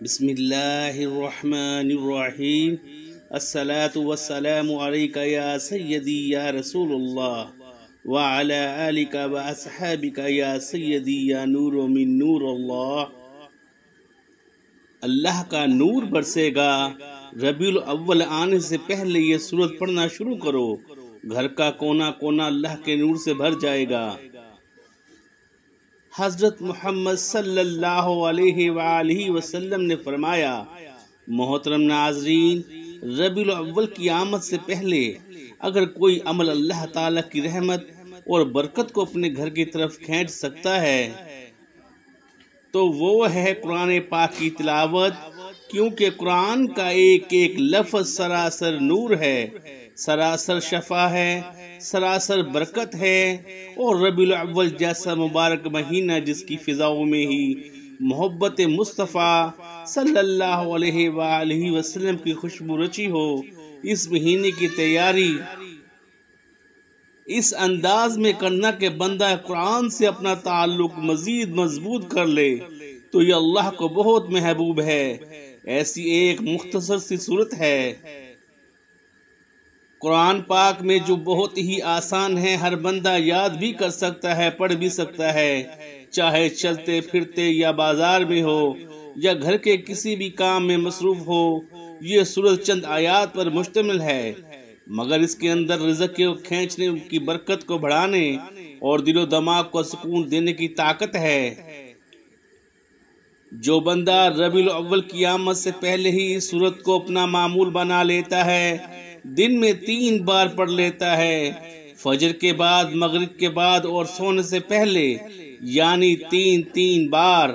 بسم اللہ الرحمن الرحیم الصلاة والسلام علیکہ یا سیدی یا رسول اللہ وعلی آلکہ و اصحابکہ یا سیدی یا نور من نور اللہ۔ اللہ کا نور برسے گا، ربیع الاول آنے سے پہلے یہ سورت پڑھنا شروع کرو، گھر کا کونا کونا اللہ کے نور سے بھر جائے گا۔ حضرت محمد صلی اللہ علیہ وآلہ وسلم نے فرمایا، محترم ناظرین، ربیع الاول کی آمد سے پہلے اگر کوئی عمل اللہ تعالی کی رحمت اور برکت کو اپنے گھر کی طرف کھینچ سکتا ہے تو وہ ہے قرآن پاک کی تلاوت، کیونکہ قرآن کا ایک ایک لفظ سراسر نور ہے، سراسر شفا ہے، سراسر برکت ہے۔ اور ربیع الاول جیسا مبارک مہینہ جس کی فضاؤں میں ہی محبت مصطفیٰ صلی اللہ علیہ وآلہ وسلم کی خوشبو رچی ہو، اس مہینے کی تیاری اس انداز میں کرنا کہ بندہ قرآن سے اپنا تعلق مزید مضبوط کر لے تو یہ اللہ کو بہت محبوب ہے۔ ایسی ایک مختصر سی صورت ہے قرآن پاک میں جو بہت ہی آسان ہے، ہر بندہ یاد بھی کر سکتا ہے، پڑھ بھی سکتا ہے، چاہے چلتے پھرتے یا بازار میں ہو یا گھر کے کسی بھی کام میں مصروف ہو۔ یہ سورت چند آیات پر مشتمل ہے، مگر اس کے اندر رزق کو کھینچنے کی برکت کو بڑھانے اور دل و دماغ کو سکون دینے کی طاقت ہے۔ جو بندہ ربیع الاول کی آمد سے پہلے ہی اس سورت کو اپنا معمول بنا لیتا ہے، دن میں 3 بار پڑھ لیتا ہے، فجر کے بعد، مغرب کے بعد اور سونے سے پہلے، یعنی 3 بار،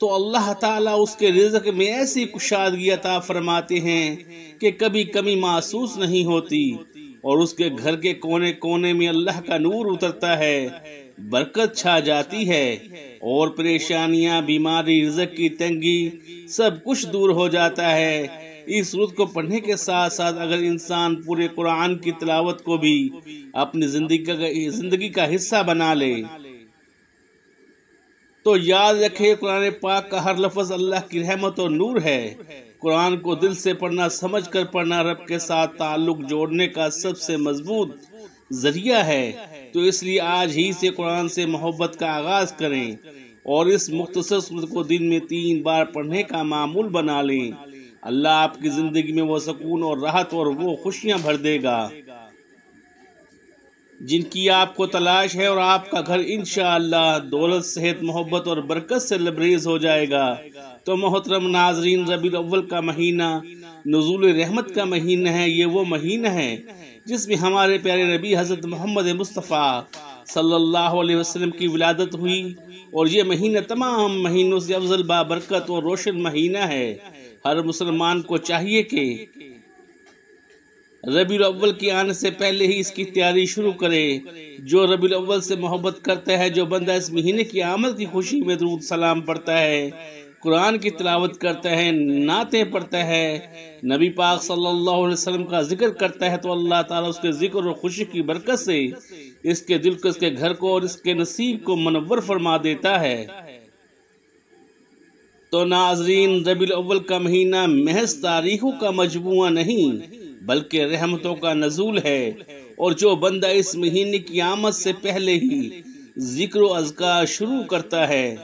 تو اللہ تعالیٰ اس کے رزق میں ایسی کشادگی عطا فرماتے ہیں کہ کبھی کمی محسوس نہیں ہوتی، اور اس کے گھر کے کونے کونے میں اللہ کا نور اترتا ہے، برکت چھا جاتی ہے، اور پریشانیاں، بیماری، رزق کی تنگی سب کچھ دور ہو جاتا ہے۔ اس سورت کو پڑھنے کے ساتھ ساتھ اگر انسان پورے قرآن کی تلاوت کو بھی اپنی زندگی کا حصہ بنا لے تو یاد رکھے قرآن پاک کا ہر لفظ اللہ کی رحمت اور نور ہے۔ قرآن کو دل سے پڑھنا، سمجھ کر پڑھنا رب کے ساتھ تعلق جوڑنے کا سب سے مضبوط ذریعہ ہے، تو اس لیے آج ہی سے قرآن سے محبت کا آغاز کریں اور اس مختصر سورت کو دن میں 3 بار پڑھنے کا معمول بنا لیں۔ اللہ آپ کی زندگی میں وہ سکون اور راحت اور وہ خوشیاں بھر دے گا جن کی آپ کو تلاش ہے، اور آپ کا گھر انشاءاللہ دولت، صحت، محبت اور برکت سے لبریز ہو جائے گا۔ تو محترم ناظرین، ربیع الاول کا مہینہ نزول رحمت کا مہینہ ہے۔ یہ وہ مہینہ ہے جس میں ہمارے پیارے نبی حضرت محمد مصطفیٰ صلی اللہ علیہ وسلم کی ولادت ہوئی، اور یہ مہینہ تمام مہینوں سے افضل، بابرکت اور روشن مہینہ ہے۔ ہر مسلمان کو چاہیے کہ ربیع الاول کے آنے سے پہلے ہی اس کی تیاری شروع کرے۔ جو ربیع الاول سے محبت کرتا ہے، جو بندہ اس مہینے کی آمد کی خوشی میں درود سلام پڑھتا ہے، قرآن کی تلاوت کرتا ہے، نعتیں پڑھتا ہے، نبی پاک صلی اللہ علیہ وسلم کا ذکر کرتا ہے، تو اللہ تعالیٰ اس کے ذکر اور خوشی کی برکت سے اس کے دل کو، اس کے گھر کو اور اس کے نصیب کو منور فرما دیتا ہے۔ تو ناظرین، ربیع الاول کا مہینہ محض تاریخوں کا مجموعہ نہیں بلکہ رحمتوں کا نزول ہے، اور جو بندہ اس مہینے کی آمد سے پہلے ہی ذکر و اذکار شروع کرتا ہے،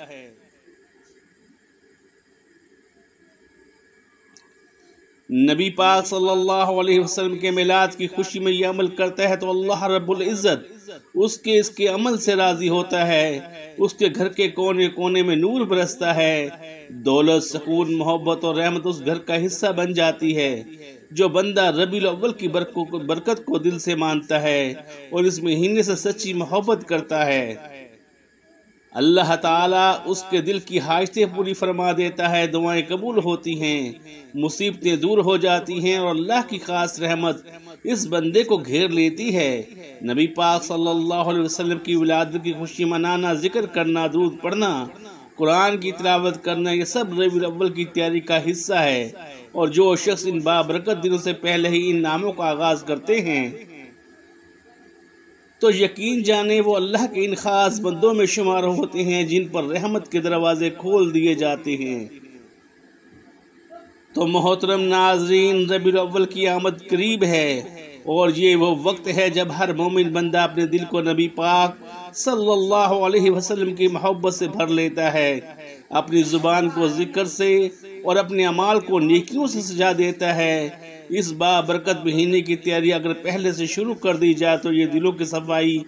نبی پاک صلی اللہ علیہ وسلم کے میلاد کی خوشی میں یہ عمل کرتا ہے، تو اللہ رب العزت اس کے عمل سے راضی ہوتا ہے، اس کے گھر کے کونے کونے میں نور برستا ہے، دولت، سکون، محبت اور رحمت اس گھر کا حصہ بن جاتی ہے۔ جو بندہ ربیع الاول کی برکت کو دل سے مانتا ہے اور اس مہینے سے سچی محبت کرتا ہے، اللہ تعالیٰ اس کے دل کی حاجتیں پوری فرما دیتا ہے، دعائیں قبول ہوتی ہیں، مصیبتیں دور ہو جاتی ہیں، اور اللہ کی خاص رحمت اس بندے کو گھیر لیتی ہے۔ نبی پاک صلی اللہ علیہ وسلم کی ولادت کی خوشی منانا، ذکر کرنا، درود پڑھنا، قرآن کی تلاوت کرنا، یہ سب ربیع الاول کی تیاری کا حصہ ہے، اور جو شخص ان بابرکت دنوں سے پہلے ہی ان ناموں کا آغاز کرتے ہیں تو یقین جانے وہ اللہ کے ان خاص بندوں میں شمار ہوتے ہیں جن پر رحمت کے دروازے کھول دیے جاتے ہیں۔ تو محترم ناظرین، ربیع الاول کی آمد قریب ہے، اور یہ وہ وقت ہے جب ہر مومن بندہ اپنے دل کو نبی پاک صلی اللہ علیہ وسلم کی محبت سے بھر لیتا ہے، اپنی زبان کو ذکر سے اور اپنے اعمال کو نیکیوں سے سجا دیتا ہے۔ اس بابرکت مہینے کی تیاری اگر پہلے سے شروع کر دی جائے تو یہ دلوں کی صفائی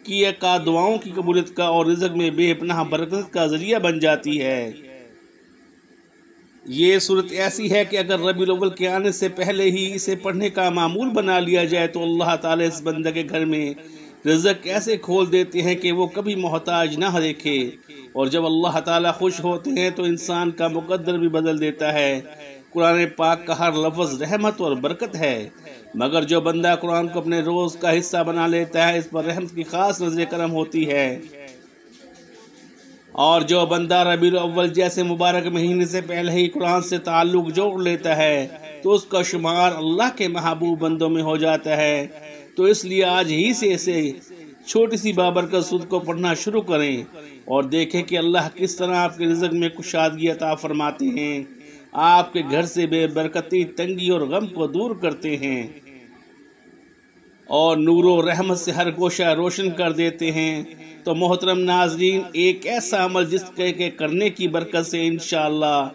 کی کا، دعاؤں کی قبولیت کا اور رزق میں بے پناہ برکت کا ذریعہ بن جاتی ہے۔ یہ صورت ایسی ہے کہ اگر ربیع الاول کے آنے سے پہلے ہی اسے پڑھنے کا معمول بنا لیا جائے تو اللہ تعالیٰ اس بندے کے گھر میں رزق ایسے کھول دیتے ہیں کہ وہ کبھی محتاج نہ دیکھے، اور جب اللہ تعالیٰ خوش ہوتے ہیں تو انسان کا مقدر بھی بدل دیتا ہے۔ قرآن پاک کا ہر لفظ رحمت اور برکت ہے، مگر جو بندہ قرآن کو اپنے روز کا حصہ بنا لیتا ہے اس پر رحمت کی خاص نظر کرم ہوتی ہے، اور جو بندہ ربیع الاول جیسے مبارک مہینے سے پہلے ہی قرآن سے تعلق جوڑ لیتا ہے تو اس کا شمار اللہ کے محبوب بندوں میں ہو جاتا ہے۔ تو اس لیے آج ہی سے اسے چھوٹی سی بابرکت سورت کو پڑھنا شروع کریں اور دیکھیں کہ اللہ کس طرح آپ کے رزق میں کشادگی عطا فرماتے ہیں، آپ کے گھر سے بے برکتی، تنگی اور غم کو دور کرتے ہیں، اور نور و رحمت سے ہر گوشہ روشن کر دیتے ہیں۔ تو محترم ناظرین، ایک ایسا عمل جس کے کرنے کی برکت سے انشاءاللہ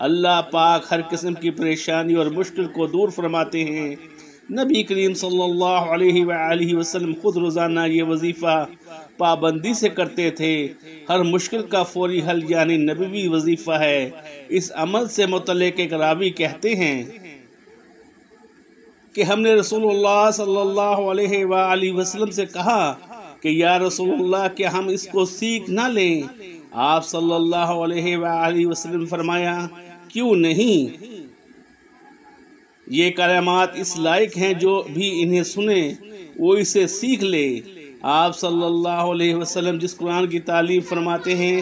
اللہ پاک ہر قسم کی پریشانی اور مشکل کو دور فرماتے ہیں۔ نبی کریم صلی اللہ علیہ وآلہ وسلم خود روزانہ یہ وظیفہ پابندی سے کرتے تھے۔ ہر مشکل کا فوری حل یعنی نبوی وظیفہ ہے۔ اس عمل سے متعلق ایک راوی کہتے ہیں کہ ہم نے رسول اللہ صلی اللہ علیہ وآلہ وسلم سے کہا کہ یا رسول اللہ، کیا ہم اس کو سیکھ نہ لیں؟ آپ صلی اللہ علیہ وآلہ وسلم فرمایا، کیوں نہیں؟ یہ کلمات اس لائق ہیں جو بھی انہیں سنے وہ اسے سیکھ لے۔ آپ صلی اللہ علیہ وسلم جس قرآن کی تعلیم فرماتے ہیں،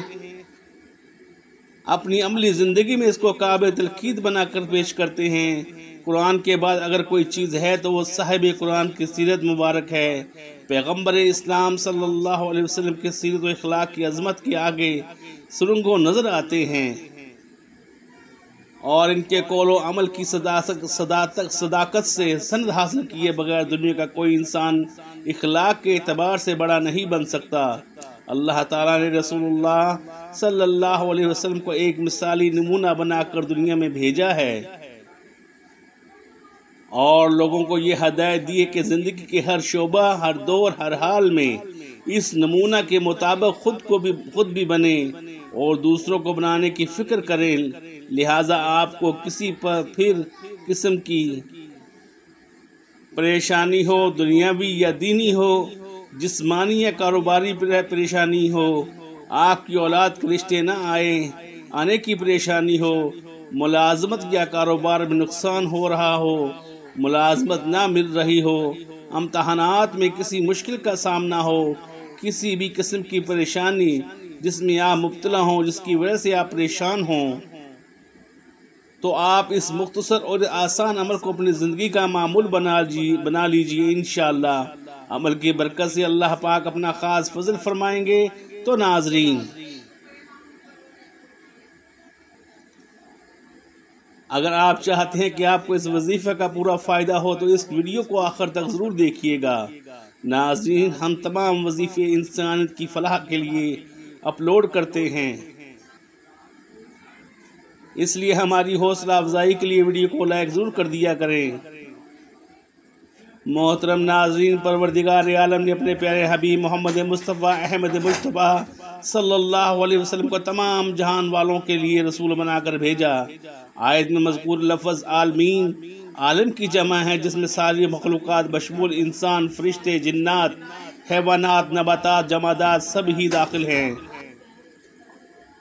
اپنی عملی زندگی میں اس کو قابل تلقین بنا کر پیش کرتے ہیں۔ قرآن کے بعد اگر کوئی چیز ہے تو وہ صاحب قرآن کی سیرت مبارک ہے۔ پیغمبر اسلام صلی اللہ علیہ وسلم کی سیرت و اخلاق کی عظمت کے آگے سرنگوں نظر آتے ہیں، اور ان کے قول و عمل کی صداقت سے سند حاصل کیے بغیر دنیا کا کوئی انسان اخلاق کے اعتبار سے بڑا نہیں بن سکتا۔ اللہ تعالیٰ نے رسول اللہ صلی اللہ علیہ وسلم کو ایک مثالی نمونہ بنا کر دنیا میں بھیجا ہے، اور لوگوں کو یہ ہدایت دی ہے کہ زندگی کے ہر شعبہ، ہر دور، ہر حال میں اس نمونہ کے مطابق خود بھی بنے اور دوسروں کو بنانے کی فکر کریں۔ لہٰذا آپ کو کسی پر پھر قسم کی پریشانی ہو، دنیاوی یا دینی ہو، جسمانی یا کاروباری پریشانی ہو، آپ کی اولاد کے رشتے نہ آنے کی پریشانی ہو، ملازمت یا کاروبار میں نقصان ہو رہا ہو، ملازمت نہ مل رہی ہو، امتحانات میں کسی مشکل کا سامنا ہو، کسی بھی قسم کی پریشانی جس میں آپ مبتلا ہوں، جس کی وجہ سے آپ پریشان ہوں، تو آپ اس مختصر اور آسان عمل کو اپنی زندگی کا معمول بنا لیجئے۔ انشاءاللہ عمل کی برکت سے اللہ پاک اپنا خاص فضل فرمائیں گے۔ تو ناظرین، اگر آپ چاہتے ہیں کہ آپ کو اس وظیفے کا پورا فائدہ ہو تو اس ویڈیو کو آخر تک ضرور دیکھیے گا۔ ناظرین، ہم تمام وظیفے انسانیت کی فلاح کے لیے اپلوڈ کرتے ہیں، اس لیے ہماری حوصلہ افزائی کے لیے ویڈیو کو لائک ضرور کر دیا کریں۔ محترم ناظرین، پروردگار عالم نے اپنے پیارے حبیب محمد مصطفیٰ احمد مجتبیٰ صلی اللہ علیہ وسلم کو تمام جہان والوں کے لیے رسول بنا کر بھیجا۔ آیت میں مذکور لفظ عالمین عالم کی جمع ہے، جس میں ساری مخلوقات بشمول انسان، فرشتے، جنات، حیوانات، نباتات، جمادات سب ہی داخل ہیں۔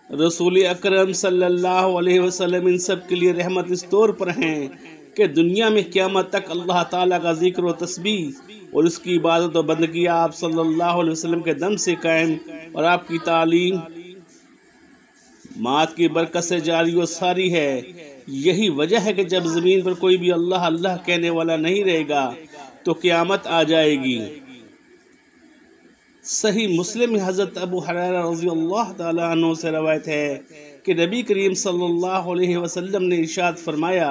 رسول اکرم صلی اللہ علیہ وسلم ان سب کے لیے رحمت اس طور پر ہیں کہ دنیا میں قیامت تک اللہ تعالیٰ کا ذکر و تسبیح اور اس کی عبادت و بندگی آپ صلی اللہ علیہ وسلم کے دم سے قائم، اور آپ کی تعلیم مات کی برکت سے جاری و ساری ہے۔ یہی وجہ ہے کہ جب زمین پر کوئی بھی اللہ اللہ کہنے والا نہیں رہے گا تو قیامت آ جائے گی۔ صحیح مسلم میں حضرت ابو ہریرہ رضی اللہ تعالیٰ عنہ سے روایت ہے کہ نبی کریم صلی اللہ علیہ وسلم نے ارشاد فرمایا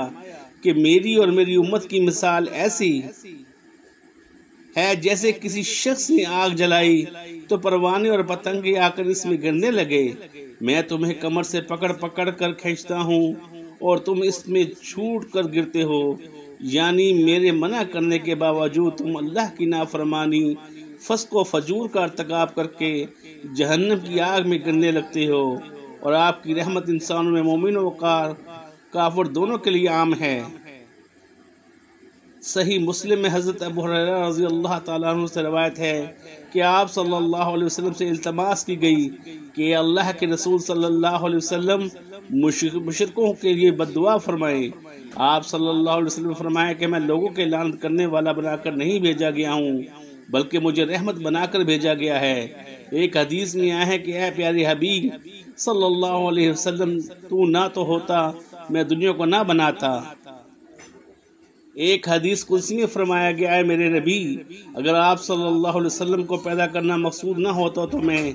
کہ میری اور میری امت کی مثال ایسی ہے جیسے کسی شخص نے آگ جلائی تو پروانے اور پتنگے آ کر اس میں گرنے لگے، میں تمہیں کمر سے پکڑ پکڑ کر کھینچتا ہوں اور تم اس میں چھوٹ کر گرتے ہو، یعنی میرے منع کرنے کے باوجود تم اللہ کی نافرمانی، فسق و فجور کا ارتکاب کر کے جہنم کی آگ میں گرنے لگتے ہو، اور آپ کی رحمت انسانوں میں مومن و کافر دونوں کے لیے عام ہے۔ صحیح مسلم میں حضرت ابو ہریرہ رضی اللہ تعالیٰ عنہ سے روایت ہے کہ آپ صلی اللہ علیہ وسلم سے التماس کی گئی کہ اللہ کے رسول صلی اللہ علیہ وسلم مشرکوں کے لیے بد دعا فرمائیں۔ آپ صلی اللہ علیہ وسلم نے فرمایا کہ میں لوگوں کے لعنت کرنے والا بنا کر نہیں بھیجا گیا ہوں بلکہ مجھے رحمت بنا کر بھیجا گیا ہے۔ ایک حدیث میں آیا ہے کہ اے پیارے حبیب صلی اللہ علیہ وسلم، تو نہ تو ہوتا میں دنیا کو نہ بناتا۔ ایک حدیث قدسی میں فرمایا گیا ہے میرے نبی، اگر آپ صلی اللہ علیہ وسلم کو پیدا کرنا مقصود نہ ہوتا تو میں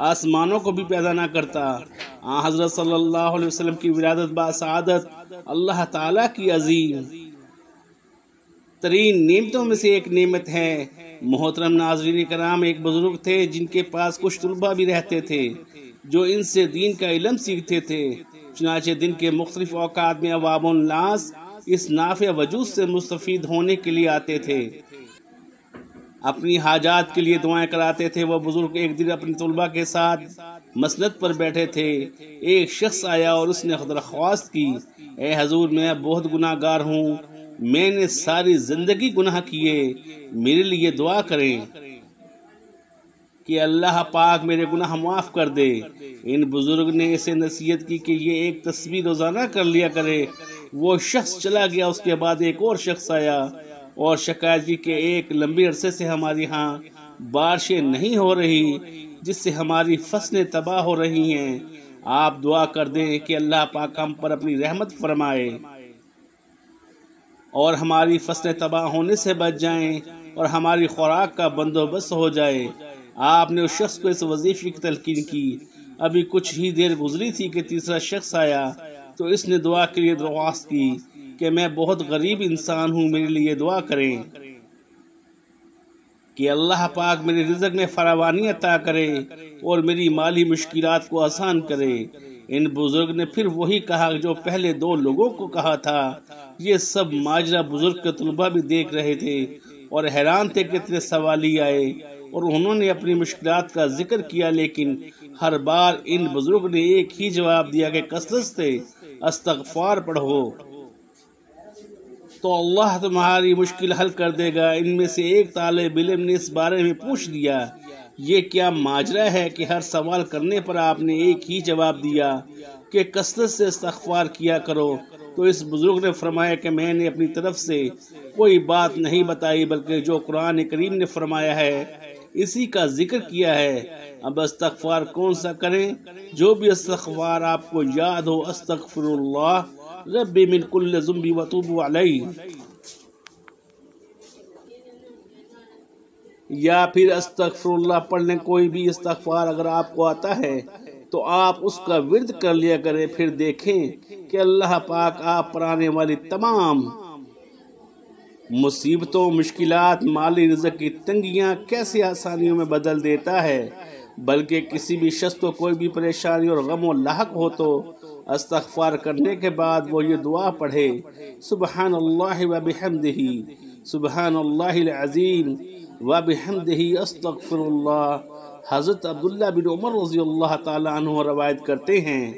آسمانوں کو بھی پیدا نہ کرتا۔ حضرت صلی اللہ علیہ وسلم کی ولادت باسعادت اللہ تعالیٰ کی عظیم ترین نعمتوں میں سے ایک نعمت ہے۔ محترم ناظرین کرام، ایک بزرگ تھے جن کے پاس کچھ طلباء بھی رہتے تھے جو ان سے دین کا علم سیکھتے تھے، چنانچہ دن کے مختلف اوقات میں عوام الناس اس نافع وجود سے مستفید ہونے کے لیے آتے تھے، اپنی حاجات کے لیے دعائیں کراتے تھے۔ وہ بزرگ ایک دن اپنے طلباء کے ساتھ مسند پر بیٹھے تھے، ایک شخص آیا اور اس نے درخواست کی، اے حضور میں بہت گناہ گار ہوں، میں نے ساری زندگی گناہ کیے، میرے لیے دعا کریں کہ اللہ پاک میرے گناہ معاف کر دے۔ ان بزرگ نے اسے نصیحت کی کہ یہ ایک تسبیح روزانہ کر لیا کرے۔ وہ شخص چلا گیا، اس کے بعد ایک اور شخص آیا اور شکایت کی کہ ایک لمبے عرصے سے ہماری ہاں بارشیں نہیں ہو رہی جس سے ہماری فصلیں تباہ ہو رہی ہیں، آپ دعا کر دیں کہ اللہ پاک ہم پر اپنی رحمت فرمائے اور ہماری فصلیں تباہ ہونے سے بچ جائیں اور ہماری خوراک کا بندوبست ہو جائے۔ آپ نے اس شخص کو اس وظیفے کی تلقین کی۔ ابھی کچھ ہی دیر گزری تھی کہ تیسرا شخص آیا تو اس نے دعا کے لیے درخواست کی کہ میں بہت غریب انسان ہوں، میرے لیے دعا کریں کہ اللہ پاک میرے رزق میں فراوانی عطا کرے اور میری مالی مشکلات کو آسان کرے۔ ان بزرگ نے پھر وہی کہا جو پہلے دو لوگوں کو کہا تھا۔ یہ سب ماجرا بزرگ کے طلباء بھی دیکھ رہے تھے اور حیران تھے کہ اتنے سوالی آئے اور انہوں نے اپنی مشکلات کا ذکر کیا، لیکن ہر بار ان بزرگ نے ایک ہی جواب دیا کہ کثرت سے استغفار پڑھو تو اللہ تمہاری مشکل حل کر دے گا۔ ان میں سے ایک طالب علم نے اس بارے میں پوچھ لیا، یہ کیا ماجرا ہے کہ ہر سوال کرنے پر آپ نے ایک ہی جواب دیا کہ کثرت سے استغفار کیا کرو؟ تو اس بزرگ نے فرمایا کہ میں نے اپنی طرف سے کوئی بات نہیں بتائی بلکہ جو قرآن کریم نے فرمایا ہے اسی کا ذکر کیا ہے۔ اب استغفار کون سا کریں؟ جو بھی استغفار آپ کو یاد ہو، استغفر اللہ ربی من کل ذنب وتوب علیہ، یا پھر استغفر اللہ پڑھ لیں۔ کوئی بھی استغفار اگر آپ کو آتا ہے تو آپ اس کا ورد کر لیا کریں، پھر دیکھیں کہ اللہ پاک آپ پر آنے والی تمام مصیبتوں، مشکلات، مالی رزق کی تنگیاں کیسے آسانیوں میں بدل دیتا ہے۔ بلکہ کسی بھی شخص کو کوئی بھی پریشانی اور غم و لاحق ہو تو استغفار کرنے کے بعد وہ یہ دعا پڑھے، سبحان اللہ و بحمدہ، سبحان اللہ العظیم و بحمدہ، استغفر اللہ۔ حضرت عبداللہ بن عمر رضی اللہ تعالیٰ عنہ روایت کرتے ہیں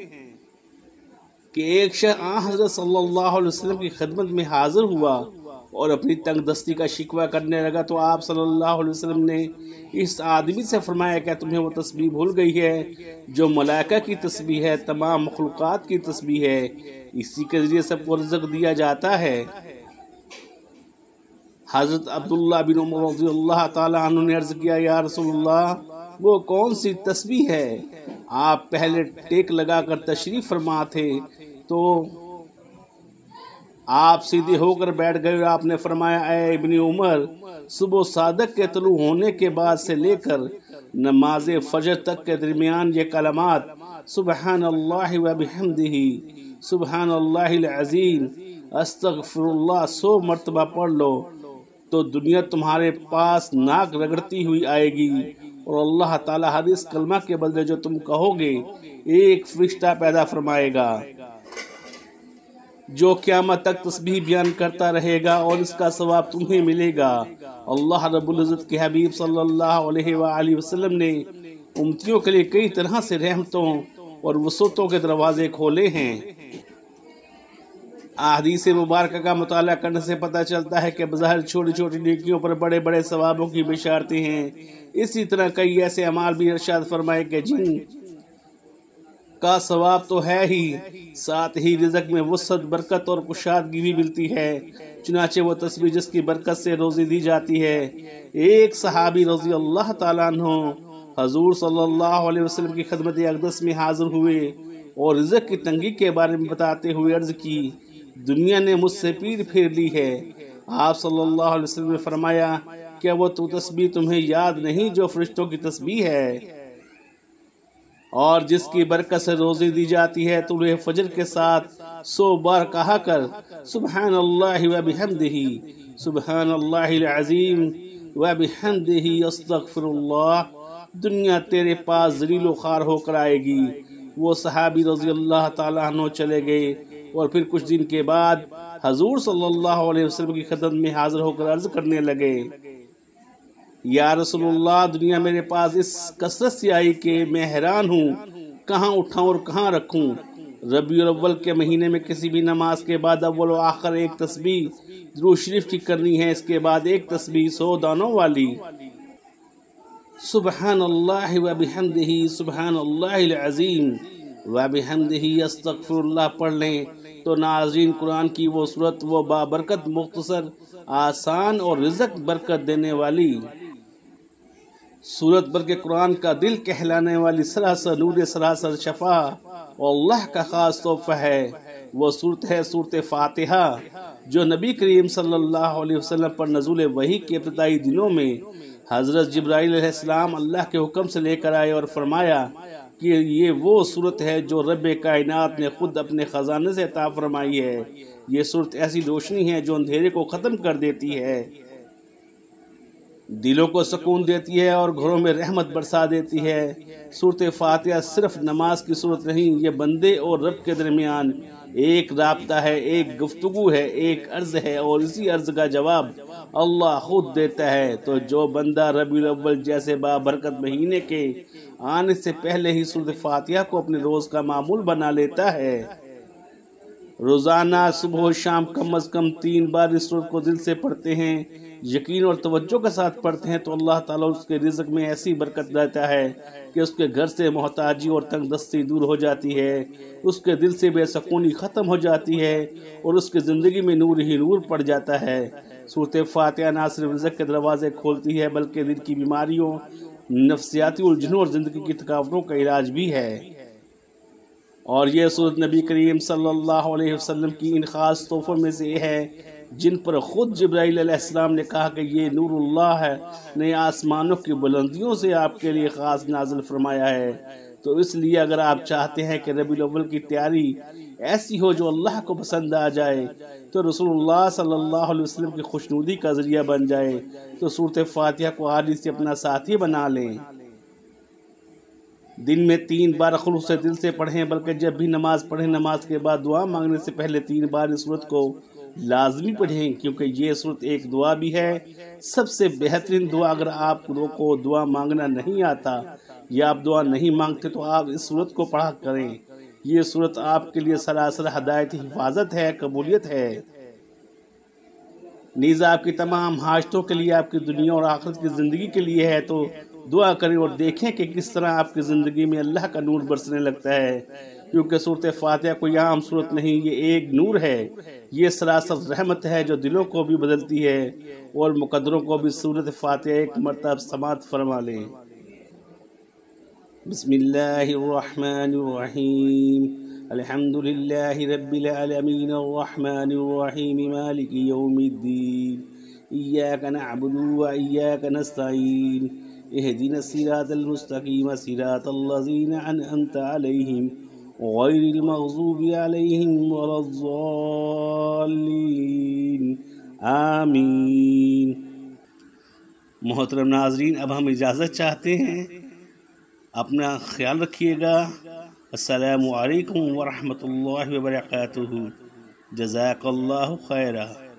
کہ ایک شخص حضرت صلی اللہ علیہ وسلم کی خدمت میں حاضر ہوا اور اپنی تنگ دستی کا شکوہ کرنے لگا تو آپ صلی اللہ علیہ وسلم نے اس آدمی سے فرمایا کہ تمہیں وہ تسبیح بھول گئی ہے جو ملائکہ کی تسبیح ہے، تمام مخلوقات کی تسبیح ہے، اسی کے ذریعے سب کو رزق دیا جاتا ہے۔ حضرت عبداللہ بن عمر رضی اللہ تعالی عنہ نے عرض کیا، یا رسول اللہ وہ کون سی تسبیح ہے؟ آپ پہلے ٹیک لگا کر تشریف فرما تھے تو آپ سیدھے ہو کر بیٹھ گئے اور آپ نے فرمایا، اے ابن عمر، صبح صادق کے طلوع ہونے کے بعد سے لے کر نماز فجر تک کے درمیان یہ کلمات سبحان اللہ و بحمدہ سبحان اللہ العظیم استغفر اللہ 100 مرتبہ پڑھ لو تو دنیا تمہارے پاس ناک رگڑتی ہوئی آئے گی، اور اللہ تعالیٰ ہر اس کلمہ کے بدلے جو تم کہو گے ایک فرشتہ پیدا فرمائے گا جو قیامت تک تسبیح بیان کرتا رہے گا، اور اس کا ثواب تمہیں ملے گا۔ اللہ رب العزت کے حبیب صلی اللہ علیہ وآلہ وسلم نے امتیوں کے لیے کئی طرح سے رحمتوں اور وسعتوں کے دروازے کھولے ہیں۔ احادیث مبارکہ کا مطالعہ کرنے سے پتہ چلتا ہے کہ بظاہر چھوٹی چھوٹی نیکیوں پر بڑے بڑے ثوابوں کی بشارتیں ہیں۔ اسی طرح کئی ایسے اعمال بھی ارشاد فرمائے کہ جن کا ثواب تو ہے ہی، ساتھ ہی رزق میں وسعت، برکت اور کشادگی بھی ملتی ہے۔ چنانچہ وہ تسبیح جس کی برکت سے روزی دی جاتی ہے۔ ایک صحابی رضی اللہ تعالیٰ عنہ حضور صلی اللہ علیہ وسلم کی خدمت اقدس میں حاضر ہوئے اور رزق کی تنگی کے بارے میں بتاتے ہوئے عرض کی، دنیا نے مجھ سے پیٹ پھیر لی ہے۔ آپ صلی اللہ علیہ وسلم نے فرمایا، کیا وہ تو تسبیح تمہیں یاد نہیں جو فرشتوں کی تسبیح ہے، اور جس کی برکت سے روزی دی جاتی ہے؟ تو انہیں فجر کے ساتھ 100 بار کہا کر سبحان اللہ و بحمدہ سبحان اللہ العظیم و بحمدہ استغفر اللہ، دنیا تیرے پاس ذلیل و خوار ہو کر آئے گی۔ وہ صحابی رضی اللہ تعالیٰ عنہ چلے گئے، اور پھر کچھ دن کے بعد حضور صلی اللہ علیہ وسلم کی خدمت میں حاضر ہو کر عرض کرنے لگے، یا رسول اللہ، دنیا میرے پاس اس کثرت سے آئی کہ میں حیران ہوں کہاں اٹھاؤں اور کہاں رکھوں۔ ربیع الاول کے مہینے میں کسی بھی نماز کے بعد اول و آخر ایک تسبیح درود شریف کی کرنی ہے، اس کے بعد ایک تسبیح 100 دانوں والی سبحان اللہ و بحمدہ سبحان اللہ العظیم و بحمدہ استغفر اللہ پڑھ لیں تو ناظرین قرآن کی وہ صورت، وہ بابرکت، مختصر، آسان اور رزق برکت دینے والی صورت، بلکہ قرآن کا دل کہلانے والی سراسر نور، سراسر شفا اور اللہ کا خاص تحفہ ہے، وہ صورت ہے صورت فاتحہ، جو نبی کریم صلی اللہ علیہ وسلم پر نزول وحی کے ابتدائی دنوں میں حضرت جبرائیل علیہ السلام اللہ کے حکم سے لے کر آئے اور فرمایا کہ یہ وہ صورت ہے جو رب کائنات نے خود اپنے خزانے سے عطا فرمائی ہے۔ یہ صورت ایسی روشنی ہے جو اندھیرے کو ختم کر دیتی ہے، دلوں کو سکون دیتی ہے اور گھروں میں رحمت برسا دیتی ہے۔ صورت فاتحہ صرف نماز کی صورت نہیں، یہ بندے اور رب کے درمیان ایک رابطہ ہے، ایک گفتگو ہے، ایک عرض ہے، اور اسی عرض کا جواب اللہ خود دیتا ہے۔ تو جو بندہ ربیع الاول جیسے بابرکت مہینے کے آنے سے پہلے ہی صورت فاتحہ کو اپنے روز کا معمول بنا لیتا ہے، روزانہ صبح و شام کم از کم 3 بار اس صورت کو دل سے پڑھتے ہیں، یقین اور توجہ کے ساتھ پڑھتے ہیں، تو اللہ تعالیٰ اس کے رزق میں ایسی برکت دیتا ہے کہ اس کے گھر سے محتاجی اور تنگ دستی دور ہو جاتی ہے، اس کے دل سے بے سکونی ختم ہو جاتی ہے، اور اس کی زندگی میں نور ہی نور پڑ جاتا ہے۔ صورت فاتحہ نہ صرف رزق کے دروازے کھولتی ہے بلکہ دل کی بیماریوں، نفسیاتی الجھنوں اور زندگی کی تھکاوٹوں کا علاج بھی ہے۔ اور یہ صورت نبی کریم صلی اللہ علیہ وسلم کی ان خاص تحفوں میں سے ہے جن پر خود جبرائیل علیہ السلام نے کہا کہ یہ نور اللہ ہے، نے آسمانوں کی بلندیوں سے آپ کے لیے خاص نازل فرمایا ہے۔ تو اس لیے اگر آپ چاہتے ہیں کہ ربیع الاول کی تیاری ایسی ہو جو اللہ کو پسند آ جائے، تو رسول اللہ صلی اللہ علیہ وسلم کی خوشنودی کا ذریعہ بن جائے، تو صورت فاتحہ کو حاضر سے اپنا ساتھی بنا لیں۔ دن میں 3 بار خلوص دل سے پڑھیں، بلکہ جب بھی نماز پڑھیں نماز کے بعد دعا مانگنے سے پہلے 3 بار اس صورت کو لازمی پڑھیں، کیونکہ یہ صورت ایک دعا بھی ہے، سب سے بہترین دعا۔ اگر آپ کو دعا مانگنا نہیں آتا یا آپ دعا نہیں مانگتے تو آپ اس صورت کو پڑھا کریں۔ یہ صورت آپ کے لیے سراسر ہدایت، حفاظت ہے، قبولیت ہے، نیز آپ کی تمام حاجتوں کے لیے، آپ کی دنیا اور آخرت کی زندگی کے لیے ہے۔ تو دعا کریں اور دیکھیں کہ کس طرح آپ کی زندگی میں اللہ کا نور برسنے لگتا ہے، کیونکہ صورت فاتحہ کوئی عام صورت نہیں، یہ ایک نور ہے، یہ سراسر رحمت ہے جو دلوں کو بھی بدلتی ہے، اور مقدروں کو بھی۔ صورت فاتحہ ایک مرتبہ سماعت فرما لیں۔ بسم اللہ الرحمن الرحیم، الحمد للہ رب العالمین الرحمن الرحیم مالک یوم الدین، ایاک نعبد و ایاک نستعین، اهدنا الصراط المستقيم صراط الذين أنعمت عليهم غير المغضوب عليهم ولا الضالين آمین۔ محترم ناظرین، اب ہم اجازت چاہتے ہیں، اپنا خیال رکھیے گا۔ السلام علیکم ورحمۃ اللہ وبرکاتہ۔ جزاک اللہ خیرہ۔